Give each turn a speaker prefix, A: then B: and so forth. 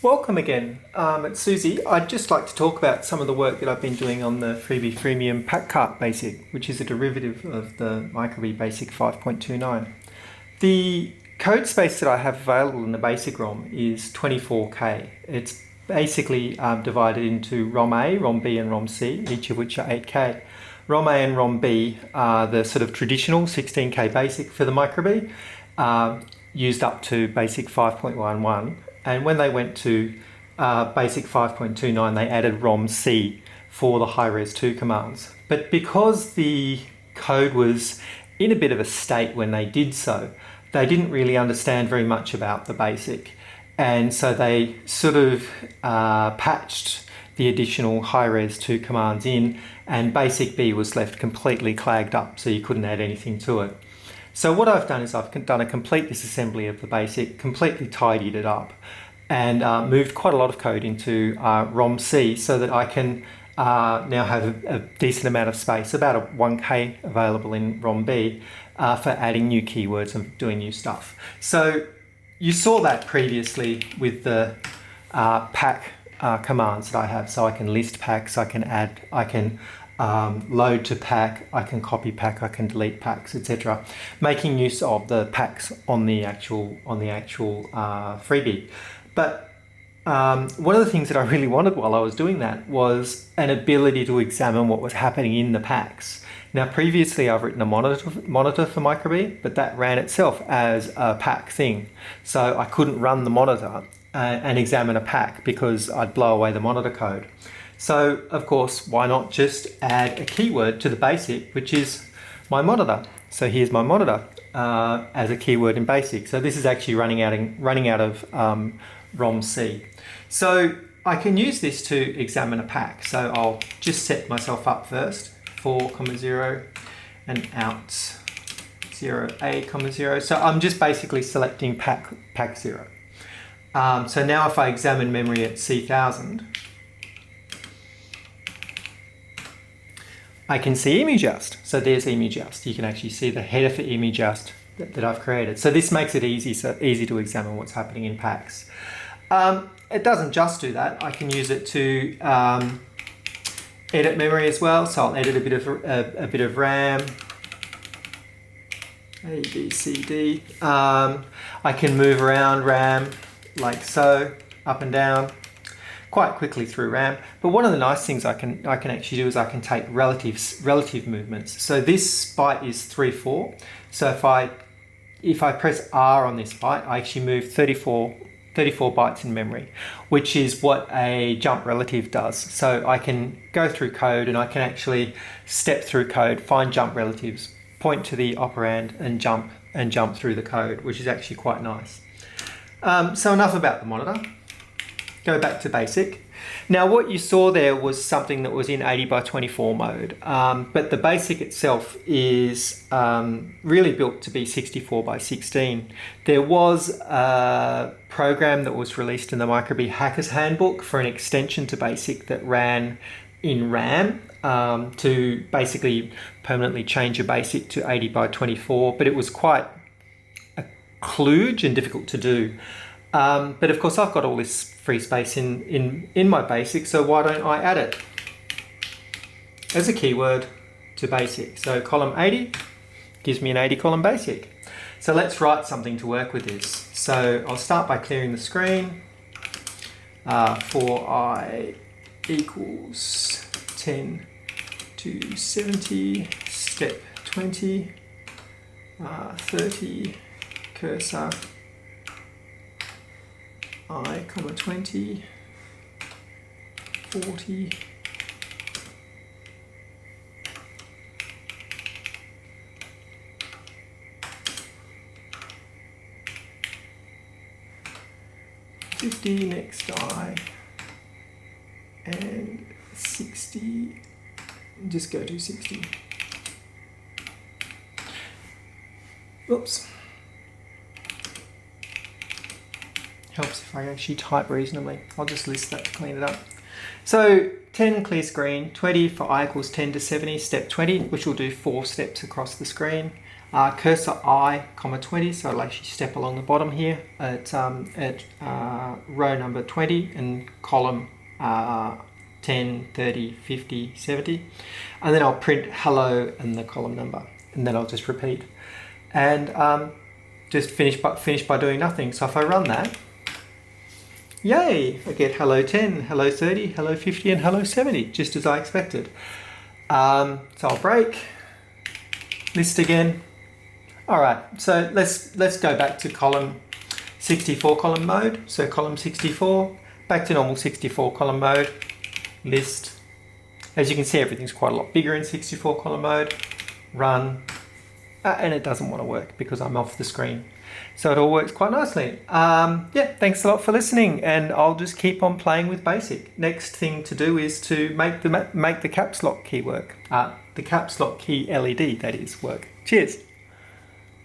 A: Welcome again, it's Susie. I'd just like to talk about some of the work that I've been doing on the FreeBee Freemium PAK Cart BASIC, which is a derivative of the micro:bee BASIC 5.29. The code space that I have available in the BASIC ROM is 24K. It's basically divided into ROM A, ROM B and ROM C, each of which are 8K. ROM A and ROM B are the sort of traditional 16K BASIC for the micro:bee, used up to BASIC 5.11. And when they went to BASIC 5.29, they added ROM C for the high-res 2 commands. But because the code was in a bit of a state when they did so, they didn't really understand very much about the BASIC. And so they sort of patched the additional high-res 2 commands in, and BASIC B was left completely clagged up, so you couldn't add anything to it. So what I've done is I've done a complete disassembly of the BASIC, completely tidied it up, and moved quite a lot of code into ROM C so that I can now have a decent amount of space, about a 1K available in ROM B for adding new keywords and doing new stuff. So you saw that previously with the PAK commands that I have. So I can list PAKs, I can add, I can load to PAK, I can copy PAK, I can delete PAKs, etc. Making use of the PAKs on the actual FreeBee. But one of the things that I really wanted while I was doing that was an ability to examine what was happening in the PAKs. Now previously I've written a monitor for micro:bee, but that ran itself as a PAK thing. So I couldn't run the monitor and examine a PAK because I'd blow away the monitor code. So of course, why not just add a keyword to the BASIC, which is my monitor. So here's my monitor as a keyword in BASIC. So this is actually running out of ROM C. So I can use this to examine a PAK. So I'll just set myself up first, 4,0 and out 0A,0. So I'm just basically selecting PAK 0. So now if I examine memory at C1000, I can see EmuJust. So there's EmuJust. You can actually see the header for EmuJust that I've created. So this makes it easy to examine what's happening in PAKs. It doesn't just do that. I can use it to edit memory as well. So I'll edit a bit of RAM, A, B, C, D. I can move around RAM like so, up and down, quite quickly through RAM. But one of the nice things I can actually do is I can take relative movements. So this byte is 34. So if I press R on this byte, I actually move 34 bytes in memory, which is what a jump relative does. So I can go through code and I can actually step through code, find jump relatives, point to the operand and jump through the code, which is actually quite nice. So enough about the monitor. Go back to BASIC. Now what you saw there was something that was in 80x24 mode, but the BASIC itself is really built to be 64x16. There was a program that was released in the micro:bee Hacker's Handbook for an extension to BASIC that ran in RAM to basically permanently change a BASIC to 80x24, but it was quite a kludge and difficult to do. But of course I've got all this free space in my BASIC, so why don't I add it as a keyword to BASIC? So column 80 gives me an 80 column BASIC. So let's write something to work with this. So I'll start by clearing the screen. For I equals 10 to 70, step 20, 30, cursor, I, 20, 40, 50, next I, and 60, just go to 60. Oops. Helps if I actually type reasonably. I'll just list that to clean it up. So 10 clear screen, 20 for I equals 10 to 70, step 20, which will do 4 steps across the screen. cursor I, comma 20, so I'll actually step along the bottom here at row number 20 and column 10, 30, 50, 70. And then I'll print hello and the column number, and then I'll just repeat. And just finish by doing nothing. So if I run that, yay, I get hello 10, hello 30, hello 50, and hello 70, just as I expected. So I'll break, list again. All right, so let's go back to column 64 column mode. So column 64, back to normal 64 column mode, list. As you can see, everything's quite a lot bigger in 64 column mode. Run, and it doesn't want to work because I'm off the screen. So it all works quite nicely. Yeah, thanks a lot for listening, and I'll just keep on playing with BASIC. Next thing to do is to make the caps lock key work. The caps lock key LED, that is, work. Cheers.